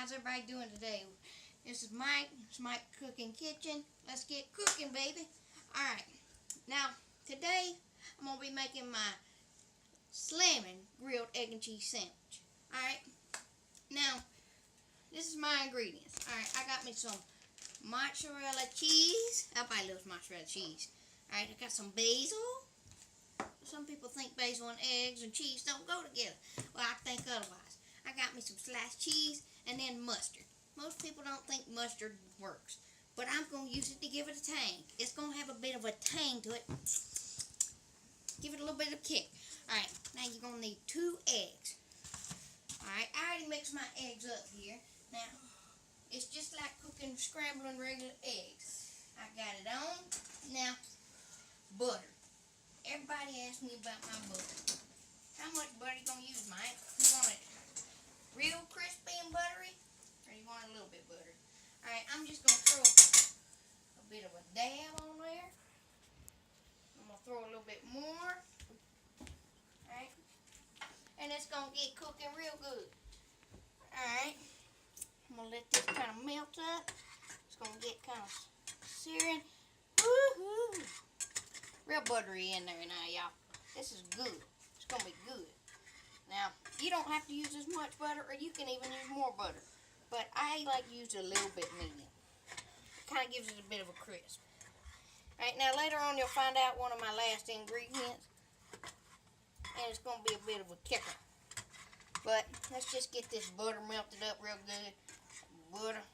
how's everybody doing today? This is Mike. It's Mike Cooking Kitchen. Let's get cooking, baby. Alright, now today I'm going to be making my Slamin grilled egg and cheese sandwich. Alright, now this is my ingredients. Alright, I got me some mozzarella cheese. Everybody loves mozzarella cheese. Alright, I got some basil. Some people think basil and eggs and cheese don't go together. Well, I think otherwise. I got me some sliced cheese and then mustard. Most people don't think mustard works, but I'm going to use it to give it a tang. It's going to have a bit of a tang to it. Give it a little bit of kick. Alright, now you're going to need 2 eggs. Alright, I already mixed my eggs up here. Now, it's just like cooking, scrambling regular eggs. I got it on. Now, butter. Everybody asks me about my butter. How much butter you going to use, Mike? You want it real crispy and buttery? Or you want it a little bit buttery? Alright, I'm just going to throw a bit of a dab on there. I'm going to throw a little bit more. Alright. And it's going to get cooking real good. Alright. I'm going to let this kind of melt up. It's going to get kind of searing. Woohoo! Real buttery in there now, y'all. This is good. It's going to be good. Now, you don't have to use as much butter, or you can even use more butter. But I like to use a little bit medium. It kind of gives it a bit of a crisp. Alright, now later on you'll find out one of my last ingredients. And it's going to be a bit of a kicker. But let's just get this butter melted up real good. Butter,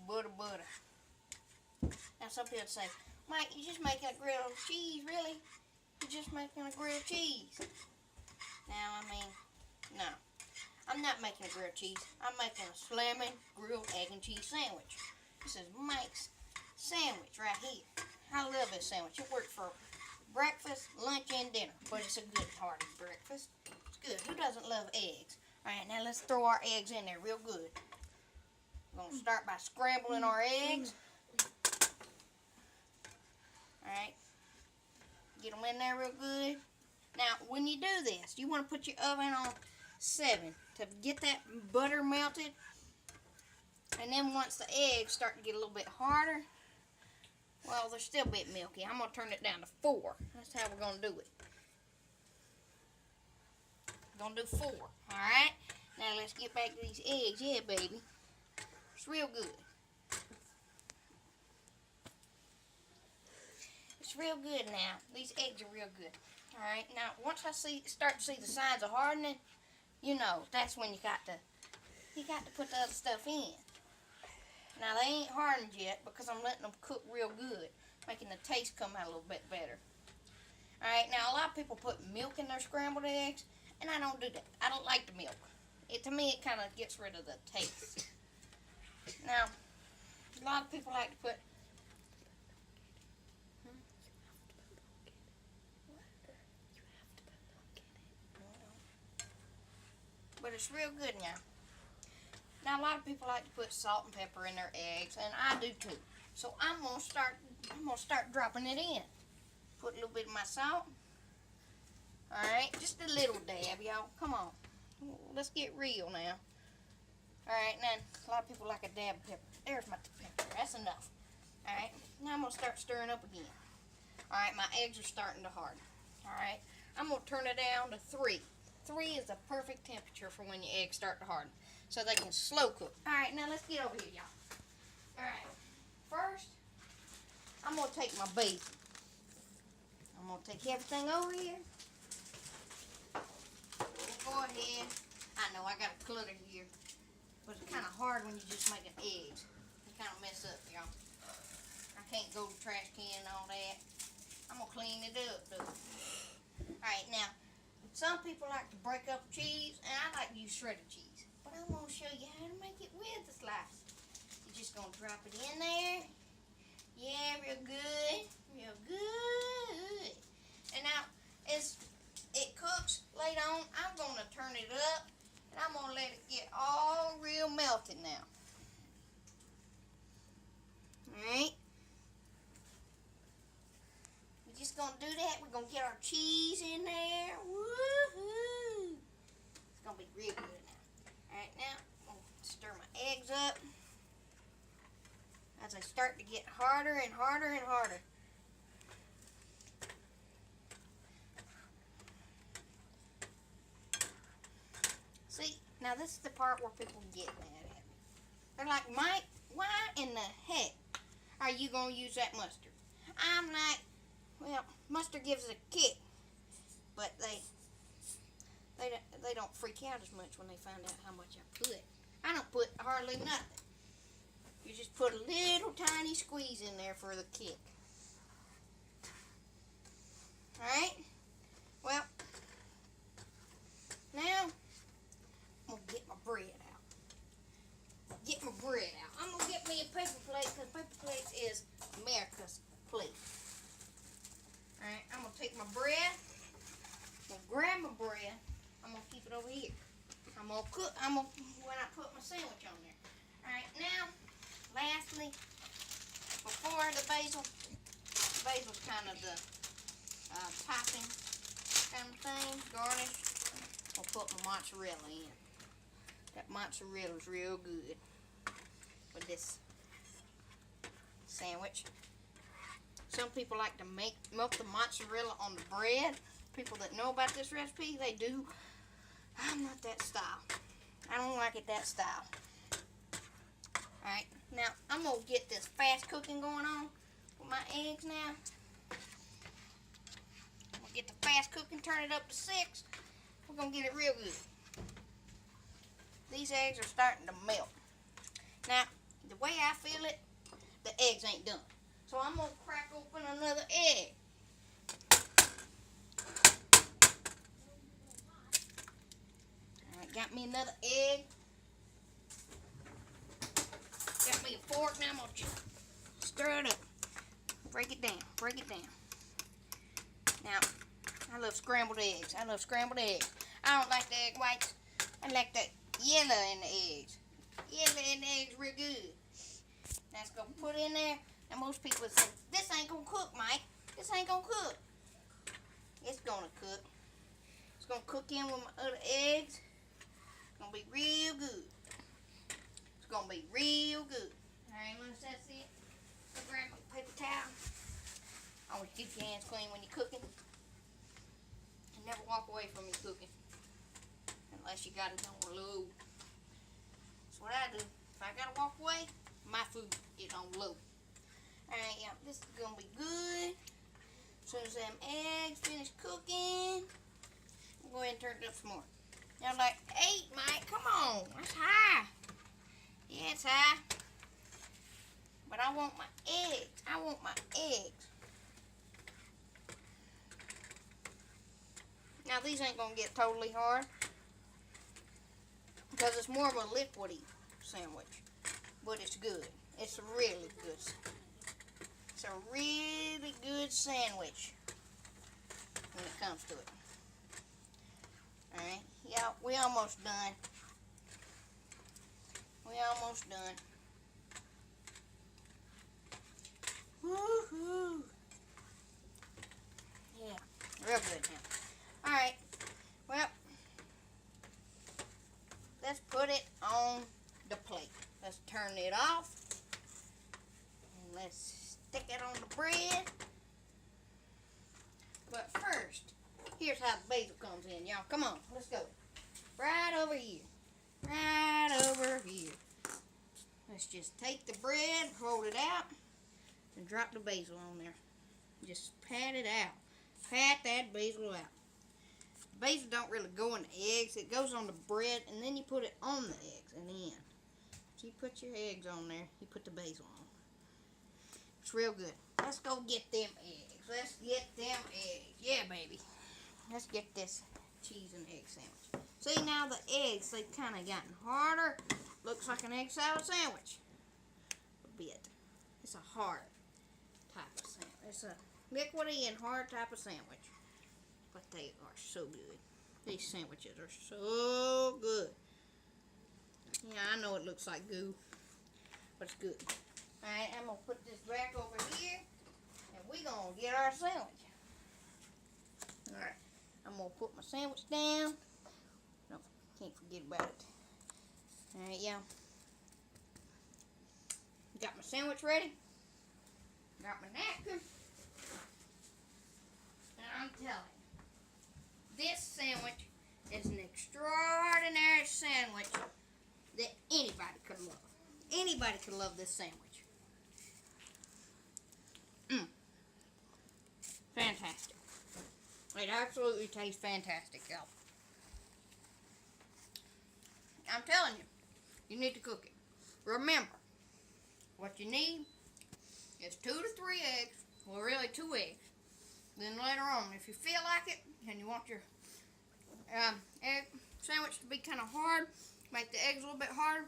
butter, butter. Now some people say, Mike, you're just making a grilled cheese, really? You're just making a grilled cheese. Now, I mean, no. I'm not making a grilled cheese. I'm making a Slamin grilled egg and cheese sandwich. This is Mike's sandwich right here. I love this sandwich. It works for breakfast, lunch, and dinner. But it's a good hearty breakfast. It's good. Who doesn't love eggs? Alright, now let's throw our eggs in there real good. We're going to start by scrambling our eggs. Alright. Get them in there real good. Now, when you do this, you want to put your oven on 7 to get that butter melted. And then once the eggs start to get a little bit harder, well, they're still a bit milky. I'm going to turn it down to 4. That's how we're going to do it. We're going to do 4. Alright? Now, let's get back to these eggs. Yeah, baby. It's real good. It's real good now. These eggs are real good. Alright, now once I start to see the signs of hardening, you know, that's when you got to put the other stuff in. Now they ain't hardened yet because I'm letting them cook real good, making the taste come out a little bit better. Alright, now a lot of people put milk in their scrambled eggs, and I don't do that. I don't like the milk. To me, it kind of gets rid of the taste. Now, a lot of people like to put but it's real good now. Now a lot of people like to put salt and pepper in their eggs, and I do too. So I'm gonna start dropping it in. Put a little bit of my salt. Alright, just a little dab, y'all. Come on. Let's get real now. Alright, now a lot of people like a dab of pepper. There's my pepper. That's enough. Alright, now I'm gonna start stirring up again. Alright, my eggs are starting to harden. Alright, I'm gonna turn it down to 3. 3 is the perfect temperature for when your eggs start to harden, so they can slow cook. Alright, now let's get over here, y'all. Alright, first, I'm going to take my basil. I'm going to take everything over here. Go ahead. I know I got a clutter here, but it's kind of hard when you're just making eggs. You kind of mess up, y'all. I can't go to the trash can and all that. I'm going to clean it up, though. Alright, now, some people like to break up cheese, and I like to use shredded cheese. But I'm going to show you how to make it with the slice. You're just going to drop it in there. Yeah, real good. Real good. And now, as it cooks later on, I'm going to turn it up, and I'm going to let it get all real melted now. Alright. Just gonna do that. We're gonna get our cheese in there. Woohoo! It's gonna be real good now. Alright, now I'm gonna stir my eggs start to get harder and harder and harder. See, now this is the part where people get mad at me. They're like, Mike, why in the heck are you going to use that mustard? I'm like, well, mustard gives it a kick, but they don't freak out as much when they find out how much I put. I don't put hardly nothing. You just put a little tiny squeeze in there for the kick. Alright? Well, now I'm going to get my bread out. Get my bread out. I'm going to get me a paper plate because paper plate is America's plate. Alright, I'm going to take my bread. I'm going to grab my bread. I'm going to keep it over here. I'm going to cook. When I put my sandwich on there. Alright, now, lastly, before the basil's kind of the topping kind of thing, garnish, I'll put my mozzarella in. That mozzarella's real good with this sandwich. Some people like to melt the mozzarella on the bread. People that know about this recipe, they do. I'm not that style. I don't like it that style. Alright, now I'm going to get this fast cooking going on with my eggs now. I'm going to get the fast cooking, turn it up to 6. We're going to get it real good. These eggs are starting to melt. Now, the way I feel it, the eggs ain't done. So I'm going to crack open another egg. Alright, got me another egg. Got me a fork. Now I'm going to stir it up. Break it down. Break it down. Now, I love scrambled eggs. I love scrambled eggs. I don't like the egg whites. I like the yellow in the eggs. Yellow in the eggs real good. That's going to put in there. And most people say, this ain't going to cook, Mike. This ain't going to cook. It's going to cook. It's going to cook in with my other eggs. It's going to be real good. It's going to be real good. Alright, once that's it, I'll grab my paper towel. Always keep your hands clean when you're cooking. And never walk away from your cooking. Unless you got it on low. That's what I do. If I got to walk away, my food is on low. Alright, yeah, this is going to be good. As soon as them eggs finish cooking, I'm going to go ahead and turn it up some more. Y'all like, 8, Mike, come on. That's high. Yeah, it's high. But I want my eggs. I want my eggs. Now, these ain't going to get totally hard. Because it's more of a liquidy sandwich. But it's good. It's really good. It's a really good sandwich when it comes to it. Alright, yeah, we almost done. We almost done. Woohoo! Yeah, real good now. Alright, well, let's put it on the plate. Let's turn it off. And let's stick it on the bread. But first, here's how the basil comes in, y'all. Come on, let's go. Right over here. Right over here. Let's just take the bread, hold it out, and drop the basil on there. Just pat it out. Pat that basil out. Basil don't really go in the eggs. It goes on the bread, and then you put it on the eggs and then. So you put your eggs on there, you put the basil on. It's real good. Let's go get them eggs. Let's get them eggs. Yeah, baby. Let's get this cheese and egg sandwich. See, now the eggs, they've kind of gotten harder. Looks like an egg salad sandwich. A bit. It's a hard type of sandwich. It's a liquidy and hard type of sandwich. But they are so good. These sandwiches are so good. Yeah, I know it looks like goo, but it's good. Alright, I'm going to put this back over here, and we're going to get our sandwich. Alright, I'm going to put my sandwich down. No, can't forget about it. Alright, yeah. Got my sandwich ready. Got my napkin. And I'm telling you, this sandwich is an extraordinary sandwich that anybody could love. Anybody could love this sandwich. Fantastic. It absolutely tastes fantastic, y'all. I'm telling you, you need to cook it. Remember, what you need is 2 to 3 eggs. Well, really 2 eggs. Then later on, if you feel like it and you want your egg sandwich to be kind of hard, make the eggs a little bit harder,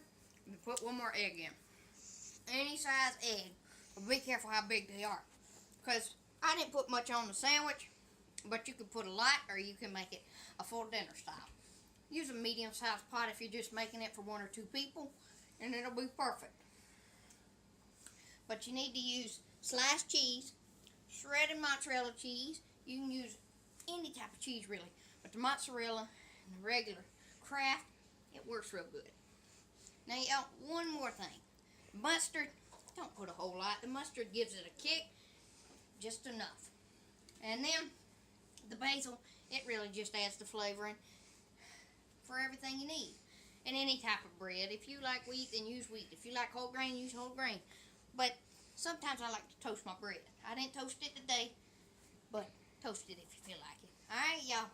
and put 1 more egg in. Any size egg, but be careful how big they are. Because I didn't put much on the sandwich, but you can put a lot or you can make it a full dinner style. Use a medium-sized pot if you're just making it for 1 or 2 people, and it'll be perfect. But you need to use sliced cheese, shredded mozzarella cheese. You can use any type of cheese really, but the mozzarella and the regular Kraft, it works real good. Now y'all, one more thing. Mustard, don't put a whole lot. The mustard gives it a kick, just enough. And then the basil, it really just adds the flavoring for everything you need. And any type of bread. If you like wheat, then use wheat. If you like whole grain, use whole grain. But sometimes I like to toast my bread. I didn't toast it today, but toast it if you feel like it. Alright, y'all.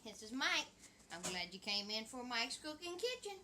This is Mike. I'm glad you came in for Mike's Cooking Kitchen.